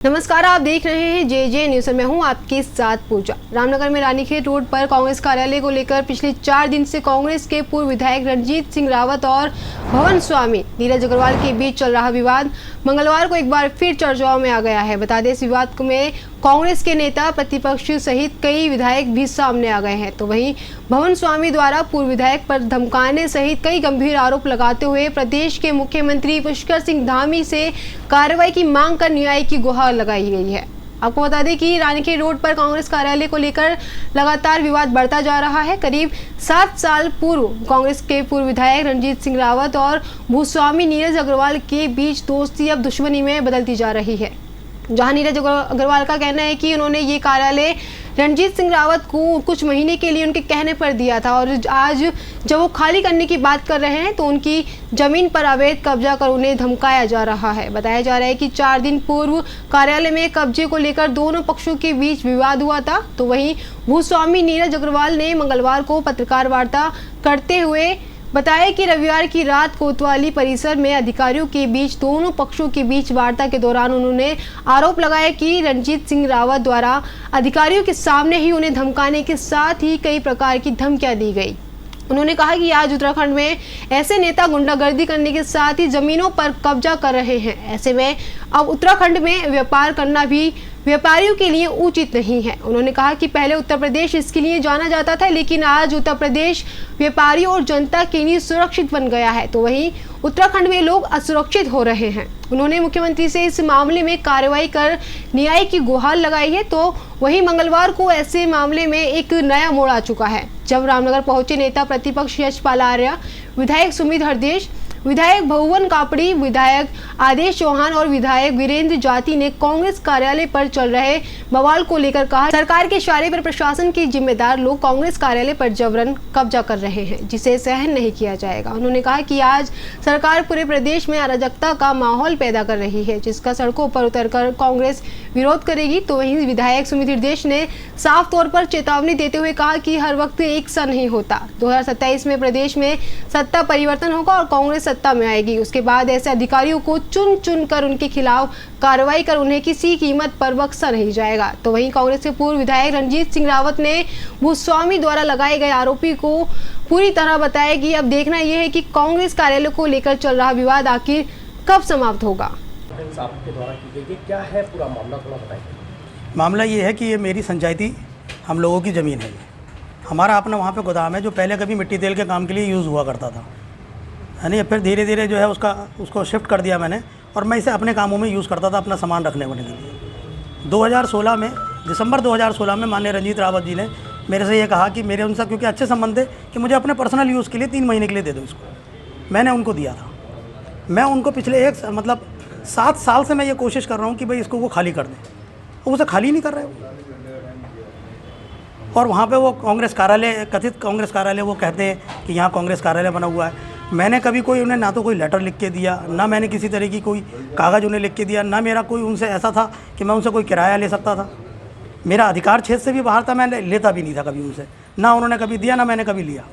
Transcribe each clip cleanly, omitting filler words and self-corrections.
नमस्कार, आप देख रहे हैं जे न्यूज। मैं हूं आपके साथ पूजा। रामनगर में रानीखेत रोड पर कांग्रेस कार्यालय को लेकर पिछले 4 दिन से कांग्रेस के पूर्व विधायक रणजीत सिंह रावत और भवन स्वामी नीरज अग्रवाल के बीच चल रहा विवाद मंगलवार को एक बार फिर चर्चाओं में आ गया है। बता दें, इस विवाद में कांग्रेस के नेता, प्रतिपक्ष सहित कई विधायक भी सामने आ गए हैं। तो वहीं भवन स्वामी द्वारा पूर्व विधायक पर धमकाने सहित कई गंभीर आरोप लगाते हुए प्रदेश के मुख्यमंत्री पुष्कर सिंह धामी से कार्रवाई की मांग कर न्याय की गुहार लगाई गई है। आपको बता दें कि रानीखेत रोड पर कांग्रेस कार्यालय को लेकर लगातार विवाद बढ़ता जा रहा है। करीब 7 साल पूर्व कांग्रेस के पूर्व विधायक रणजीत सिंह रावत और भूस्वामी नीरज अग्रवाल के बीच दोस्ती अब दुश्मनी में बदलती जा रही है। जहां नीरज अग्रवाल का कहना है कि उन्होंने ये कार्यालय रणजीत सिंह रावत को कुछ महीने के लिए उनके कहने पर दिया था और आज जब वो खाली करने की बात कर रहे हैं तो उनकी जमीन पर अवैध कब्जा कर उन्हें धमकाया जा रहा है। बताया जा रहा है कि 4 दिन पूर्व कार्यालय में कब्जे को लेकर दोनों पक्षों के बीच विवाद हुआ था। तो वहीं भूस्वामी नीरज अग्रवाल ने मंगलवार को पत्रकार वार्ता करते हुए बताया कि रविवार की रात कोतवाली परिसर में अधिकारियों के बीच दोनों पक्षों के बीच वार्ता के दौरान उन्होंने आरोप लगाया कि रणजीत सिंह रावत द्वारा अधिकारियों के सामने ही उन्हें धमकाने के साथ ही कई प्रकार की धमकियां दी गई। उन्होंने कहा कि आज उत्तराखंड में ऐसे नेता गुंडागर्दी करने के साथ ही जमीनों पर कब्जा कर रहे हैं। ऐसे में अब उत्तराखंड में व्यापार करना भी व्यापारियों के लिए उचित नहीं है। उन्होंने कहा कि पहले उत्तर प्रदेश इसके लिए जाना जाता था, लेकिन आज उत्तर प्रदेश व्यापारियों और जनता के लिए सुरक्षित बन गया है। तो वहीं उत्तराखंड में लोग असुरक्षित हो रहे हैं। उन्होंने मुख्यमंत्री से इस मामले में कार्रवाई कर न्याय की गुहार लगाई है। तो वहीं मंगलवार को ऐसे मामले में एक नया मोड़ आ चुका है, जब रामनगर पहुंचे नेता प्रतिपक्ष यशपाल आर्य, विधायक सुमित हरदेश, विधायक भुवन कापड़ी, विधायक आदेश चौहान और विधायक वीरेंद्र जाति ने कांग्रेस कार्यालय पर चल रहे बवाल को लेकर कहा, सरकार के इशारे पर प्रशासन के जिम्मेदार लोग कांग्रेस कार्यालय पर जबरन कब्जा कर रहे हैं, जिसे सहन नहीं किया जाएगा। उन्होंने कहा कि आज सरकार पूरे प्रदेश में अराजकता का माहौल पैदा कर रही है, जिसका सड़कों पर उतरकर कांग्रेस विरोध करेगी। तो वहीं विधायक सुमित हरदेश ने साफ तौर पर चेतावनी देते हुए कहा कि हर वक्त एक सा नहीं होता। 2027 में प्रदेश में सत्ता परिवर्तन होगा और कांग्रेस सत्ता में आएगी। उसके बाद ऐसे अधिकारियों को चुन चुन कर उनके खिलाफ कार्रवाई कर उन्हें किसी कीमत पर बख्शा नहीं जाएगा। तो वहीं कांग्रेस के पूर्व विधायक रणजीत सिंह रावत ने भूस्वामी द्वारा लगाए गए आरोपी को पूरी तरह बताया कि अब देखना यह है कि कांग्रेस कार्यालय को लेकर चल रहा विवाद आखिर कब समाप्त होगा। आपके द्वारा की गई क्या है पूरा मामला, थोड़ा बताइए। मामला ये है कि ये मेरी संचायती हम लोगों की ज़मीन है। हमारा अपना वहाँ पे गोदाम है जो पहले कभी मिट्टी तेल के काम के लिए यूज़ हुआ करता था, है नहीं। फिर धीरे धीरे जो है उसको शिफ्ट कर दिया मैंने और मैं इसे अपने कामों में यूज़ करता था, अपना सामान रखने के लिए। 2016 में, दिसंबर 2016 में माननीय रणजीत रावत जी ने मेरे से ये कहा कि मेरे उनसे क्योंकि अच्छे संबंध थे कि मुझे अपने पर्सनल यूज़ के लिए 3 महीने के लिए दे दो इसको। मैंने उनको दिया था। मैं उनको पिछले 7 साल से मैं ये कोशिश कर रहा हूँ कि भाई इसको वो खाली कर दें, वो उसे खाली नहीं कर रहे हो। और वहाँ पे वो कांग्रेस कार्यालय, कथित कांग्रेस कार्यालय, वो कहते हैं कि यहाँ कांग्रेस कार्यालय बना हुआ है। मैंने कभी कोई उन्हें ना तो कोई लेटर लिख के दिया, ना मैंने किसी तरह की कोई कागज़ उन्हें लिख के दिया, ना मेरा कोई उनसे ऐसा था कि मैं उनसे कोई किराया ले सकता था। मेरा अधिकार क्षेत्र से भी बाहर था, मैं लेता भी नहीं था कभी उनसे, ना उन्होंने कभी दिया ना मैंने कभी लिया।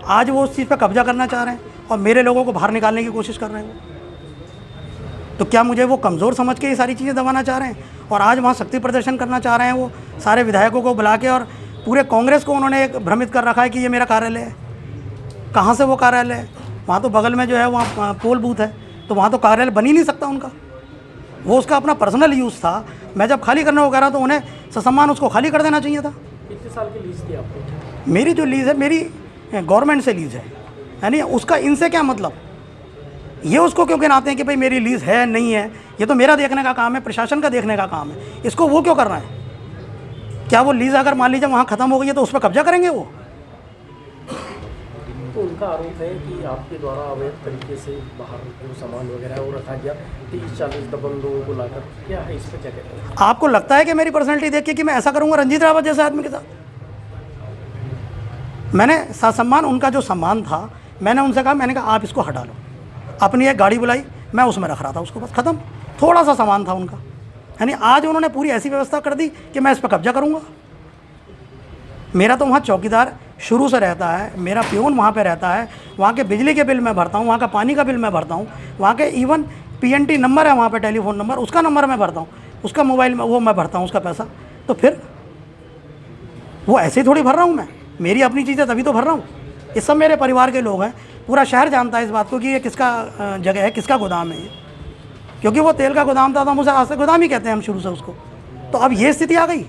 आज वो उस चीज़ पर कब्जा करना चाह रहे हैं और मेरे लोगों को बाहर निकालने की कोशिश कर रहे हैं। तो क्या मुझे वो कमज़ोर समझ के ये सारी चीज़ें दबाना चाह रहे हैं? और आज वहाँ शक्ति प्रदर्शन करना चाह रहे हैं वो सारे विधायकों को बुला के, और पूरे कांग्रेस को उन्होंने एक भ्रमित कर रखा है कि ये मेरा कार्यालय है। कहाँ से वो कार्यालय है? वहाँ तो बगल में जो है वहाँ पोल बूथ है, तो वहाँ तो कार्यालय बन ही नहीं सकता उनका। वो उसका अपना पर्सनल यूज़ था। मैं जब खाली करने को कह रहा तो उन्हें ससम्मान उसको खाली कर देना चाहिए था। कितने साल की लीज़ थी आपको? मेरी जो लीज़ है, मेरी गवर्नमेंट से लीज़ है, यानी उसका इनसे क्या मतलब? ये उसको क्यों गिनाते हैं कि भाई मेरी लीज़ है नहीं है? ये तो मेरा देखने का काम है, प्रशासन का देखने का काम है। इसको वो क्यों कर रहा है? क्या वो लीज़ अगर मान लीजिए वहाँ ख़त्म हो गई है तो उस पर कब्जा करेंगे वो? तो उनका आरोप है कि आपके द्वारा अवैध तरीके से बाहर जो सामान वगैरह वो रखा गया, 30-40 दबंग लोगों को लाकर। क्या है इस पर, क्या कहते हैं? आपको लगता है कि मेरी पर्सनैलिटी देख के कि मैं ऐसा करूँगा रणजीत रावत जैसे आदमी के साथ? मैंने सम्मान, उनका जो सम्मान था, मैंने उनसे कहा, मैंने कहा आप इसको हटा लो। अपनी एक गाड़ी बुलाई, मैं उसमें रख रहा था उसको, बस ख़त्म। थोड़ा सा सामान था उनका, यानी आज उन्होंने पूरी ऐसी व्यवस्था कर दी कि मैं इस पर कब्जा करूँगा। मेरा तो वहाँ चौकीदार शुरू से रहता है, मेरा प्यून वहाँ पे रहता है, वहाँ के बिजली के बिल मैं भरता हूँ, वहाँ का पानी का बिल मैं भरता हूँ, वहाँ के इवन PNT नंबर है वहाँ पे, टेलीफोन नंबर, उसका नंबर मैं भरता हूँ। उसका मोबाइल में वो मैं भरता हूँ उसका पैसा, तो फिर वो ऐसे ही थोड़ी भर रहा हूँ मैं, मेरी अपनी चीज़ है तभी तो भर रहा हूँ। ये सब मेरे परिवार के लोग हैं, पूरा शहर जानता है इस बात को कि ये किसका जगह है, किसका गोदाम है ये, क्योंकि वो तेल का गोदाम था तो हम उसे आज से गोदाम ही कहते हैं हम शुरू से उसको। तो अब ये स्थिति आ गई।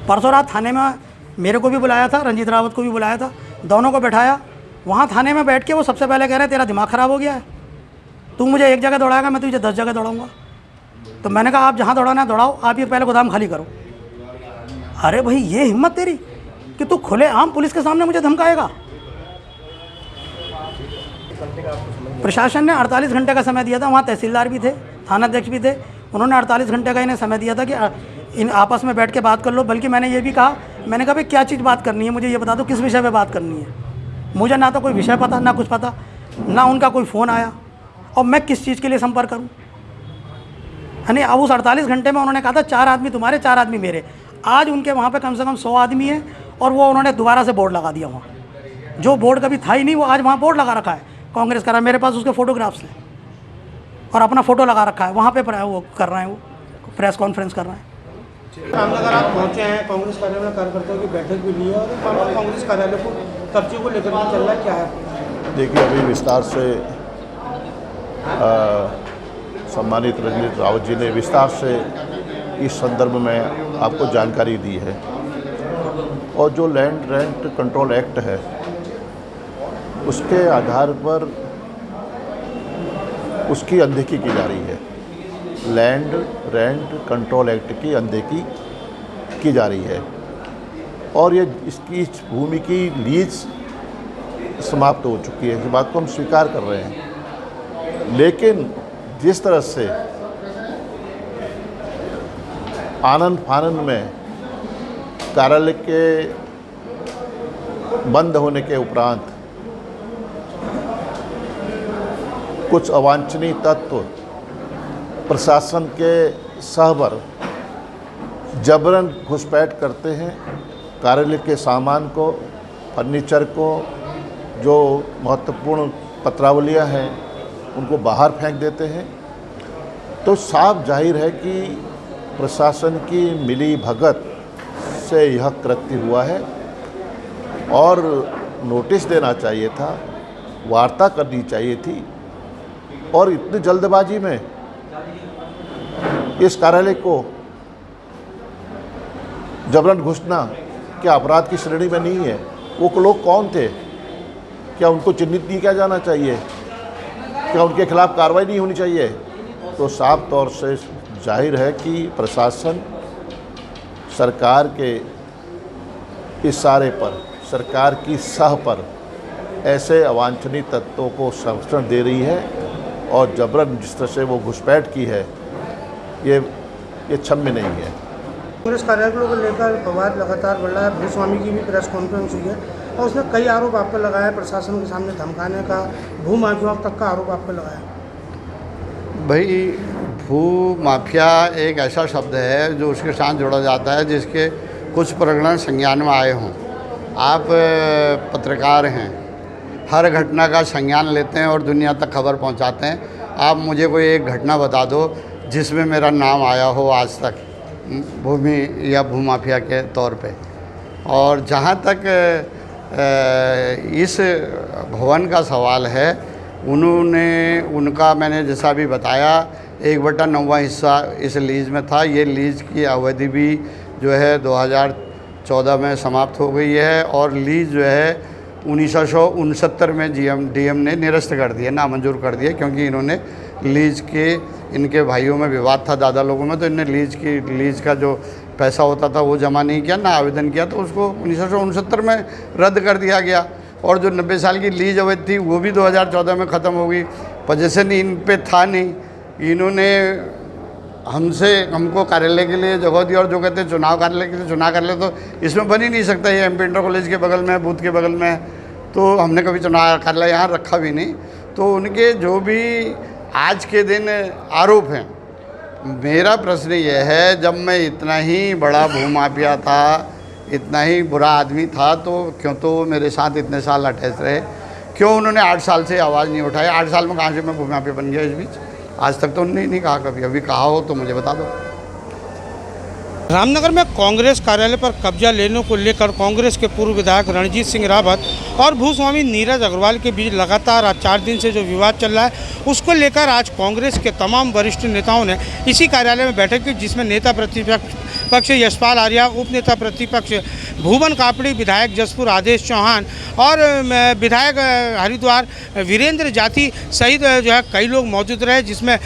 परसों रात थाने में मेरे को भी बुलाया था, रंजीत रावत को भी बुलाया था, दोनों को बैठाया वहाँ थाने में बैठ के। वो सबसे पहले कह रहे हैं तेरा दिमाग ख़राब हो गया है, तू मुझे एक जगह दौड़ाएगा मैं तुझे 10 जगह दौड़ाऊंगा। तो मैंने कहा आप जहाँ दौड़ाना है दौड़ाओ, आप ये पहले गोदाम खाली करो। अरे भाई ये हिम्मत तेरी कि तू खुले आम पुलिस के सामने मुझे धमकाएगा। प्रशासन ने 48 घंटे का समय दिया था, वहाँ तहसीलदार भी थे, थानाध्यक्ष भी थे, उन्होंने 48 घंटे का इन्हें समय दिया था कि इन आपस में बैठ के बात कर लो। बल्कि मैंने ये भी कहा, मैंने कहा भाई क्या चीज़ बात करनी है, मुझे ये बता दो किस विषय पे बात करनी है। मुझे ना तो कोई विषय पता, ना कुछ पता, ना उनका कोई फ़ोन आया, और मैं किस चीज़ के लिए संपर्क करूँ, है नहीं। अब उस 48 घंटे में उन्होंने कहा था 4 आदमी तुम्हारे 4 आदमी मेरे। आज उनके वहाँ पे कम से कम 100 आदमी है, और वो उन्होंने दोबारा से बोर्ड लगा दिया वहाँ, जो बोर्ड कभी था ही नहीं, वो आज वहाँ बोर्ड लगा रखा है कांग्रेस का। मेरे पास उसके फ़ोटोग्राफ्स हैं और अपना फ़ोटो लगा रखा है वहाँ पे वो कर रहे हैं, वो प्रेस कॉन्फ्रेंस कर रहे हैं। रामनगर आप पहुँचे हैं, कांग्रेस कार्यालय में कार्यकर्ताओं की बैठक भी ली है, और मामला कांग्रेस कार्यालय को कब्जे को लेकर भी चल रहा है, क्या है? देखिए अभी विस्तार से सम्मानित रंजीत रावत जी ने विस्तार से इस संदर्भ में आपको जानकारी दी है। और जो लैंड रेंट कंट्रोल एक्ट है उसके आधार पर उसकी अनदेखी की जा रही है। लैंड रेंट कंट्रोल एक्ट की अनदेखी की जा रही है, और ये इसकी इस भूमि की लीज समाप्त हो चुकी है, इस बात को हम स्वीकार कर रहे हैं। लेकिन जिस तरह से आनन फानन में कार्यालय के बंद होने के उपरांत कुछ अवांछनीय तत्व प्रशासन के सहबर जबरन घुसपैठ करते हैं, कार्यालय के सामान को, फर्नीचर को, जो महत्वपूर्ण पत्रावलियां हैं उनको बाहर फेंक देते हैं, तो साफ जाहिर है कि प्रशासन की मिली भगत से यह कृत्य हुआ है। और नोटिस देना चाहिए था, वार्ता करनी चाहिए थी, और इतनी जल्दबाजी में इस कार्यालय को जबरन घुसना क्या अपराध की श्रेणी में नहीं है? वो लोग कौन थे? क्या उनको चिन्हित नहीं किया जाना चाहिए? क्या उनके खिलाफ कार्रवाई नहीं होनी चाहिए? तो साफ तौर से जाहिर है कि प्रशासन सरकार के इशारे पर, सरकार की सह पर ऐसे अवांछनीय तत्वों को संरक्षण दे रही है, और जबरन जिस तरह से वो घुसपैठ की है ये क्षम्य नहीं है। कांग्रेस कार्यालय को लेकर विवाद लगातार बढ़ रहा है। भूस्वामी की भी प्रेस कॉन्फ्रेंस हुई है, और उसने कई आरोप आप पर लगाया, प्रशासन के सामने धमकाने का, भू माफिया तक का आरोप आप पर लगाया। भाई भू माफिया एक ऐसा शब्द है जो उसके साथ जोड़ा जाता है जिसके कुछ प्रकरण संज्ञान में आए हों। आप पत्रकार हैं, हर घटना का संज्ञान लेते हैं और दुनिया तक खबर पहुंचाते हैं। आप मुझे कोई एक घटना बता दो जिसमें मेरा नाम आया हो आज तक भूमि या भूमाफिया के तौर पे। और जहाँ तक इस भवन का सवाल है, उनका मैंने जैसा भी बताया 1/9 हिस्सा इस लीज में था। ये लीज की अवधि भी जो है 2014 में समाप्त हो गई है, और लीज जो है 1969 में डीएम ने निरस्त कर दिया, नामंजूर कर दिया, क्योंकि इन्होंने लीज के, इनके भाइयों में विवाद था दादा लोगों में, तो इन्होंने लीज का जो पैसा होता था वो जमा नहीं किया, ना आवेदन किया, तो उसको 1969 में रद्द कर दिया गया। और जो 90 साल की लीज अवधि थी वो भी 2014 में ख़त्म हो गई। पोजीशन इन पे था नहीं, इन्होंने हमको कार्यालय के लिए जगह दी, और जो कहते हैं चुनाव कार्यालय के लिए चुनाव कार्यालय तो इसमें बन ही नहीं सकता। ये एमपी इंटर कॉलेज के बगल में, बूथ के बगल में, तो हमने कभी चुनाव कार्यालय यहाँ रखा भी नहीं। तो उनके जो भी आज के दिन आरोप हैं, मेरा प्रश्न ये है, जब मैं इतना ही बड़ा भूमाफिया था, इतना ही बुरा आदमी था, तो क्यों तो मेरे साथ इतने साल अटैच रहे? क्यों उन्होंने 8 साल से आवाज़ नहीं उठाई? 8 साल में कहाँ से मैं भूमाफिया बन गया इस बीच? आज तक तो उन्होंने नहीं कहा कभी, अभी कहा हो तो मुझे बता दो। रामनगर में कांग्रेस कार्यालय पर कब्जा लेने को लेकर कांग्रेस के पूर्व विधायक रणजीत सिंह रावत और भूस्वामी नीरज अग्रवाल के बीच लगातार आज 4 दिन से जो विवाद चल रहा है उसको लेकर आज कांग्रेस के तमाम वरिष्ठ नेताओं ने इसी कार्यालय में बैठक की, जिसमें नेता प्रतिपक्ष यशपाल आर्या, उप नेता प्रतिपक्ष भुवन कापड़ी, विधायक जसपुर आदेश चौहान और विधायक हरिद्वार वीरेंद्र जाति सहित जो है कई लोग मौजूद रहे, जिसमें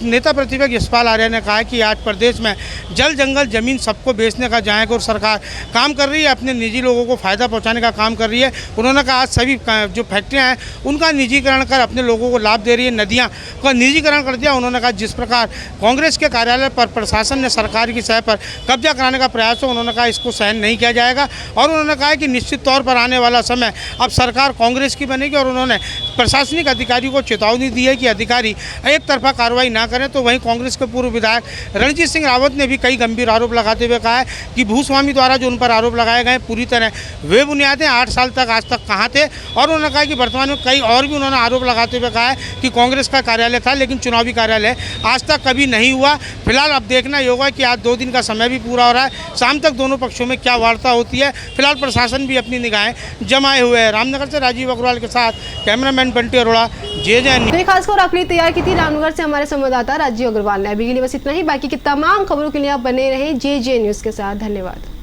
नेता प्रतिपक्ष यशपाल आर्या ने कहा कि आज प्रदेश में जल जंगल ज़मीन सबको बेचने का जाएगा और सरकार काम कर रही है, अपने निजी लोगों को फ़ायदा पहुंचाने का काम कर रही है। उन्होंने कहा आज सभी जो फैक्ट्रियां हैं उनका निजीकरण कर अपने लोगों को लाभ दे रही है, नदियां का निजीकरण कर दिया। उन्होंने कहा जिस प्रकार कांग्रेस के कार्यालय पर प्रशासन ने सरकार की सह पर कब्जा कराने का प्रयास हो, उन्होंने कहा इसको सहन नहीं किया जाएगा और उन्होंने कहा कि निश्चित तौर पर आने वाला समय अब सरकार कांग्रेस की बनेगी। और उन्होंने प्रशासनिक अधिकारियों को चेतावनी दी है कि अधिकारी एक तरफा कार्रवाई ना करें। तो वहीं कांग्रेस के पूर्व विधायक रणजीत सिंह रावत ने भी कई गंभीर आरोप लगाते हुए कहा है कि भूस्वामी द्वारा जो उन पर आरोप लगाए गए पूरी तरह वे बुनियादें 8 साल तक आज तक कहाँ थे। और उन्होंने कहा कि वर्तमान में कई और भी उन्होंने आरोप लगाते हुए कहा है कि कांग्रेस का कार्यालय था लेकिन चुनावी कार्यालय आज तक कभी नहीं हुआ। फिलहाल अब देखना ये होगा कि आज 2 दिन का समय भी पूरा हो रहा है, शाम तक दोनों पक्षों में क्या वार्ता होती है। फिलहाल प्रशासन भी अपनी निगाहें जमाए हुए है। रामनगर से राजीव अग्रवाल के साथ कैमरामैन बंटी अरोड़ा, JJ। तो खास खबर आपके लिए तैयार की थी रामनगर से हमारे संवाददाता राजीव अग्रवाल ने। अभी के लिए बस इतना ही, बाकी की तमाम खबरों के लिए आप बने रहें JJ न्यूज़ के साथ। धन्यवाद।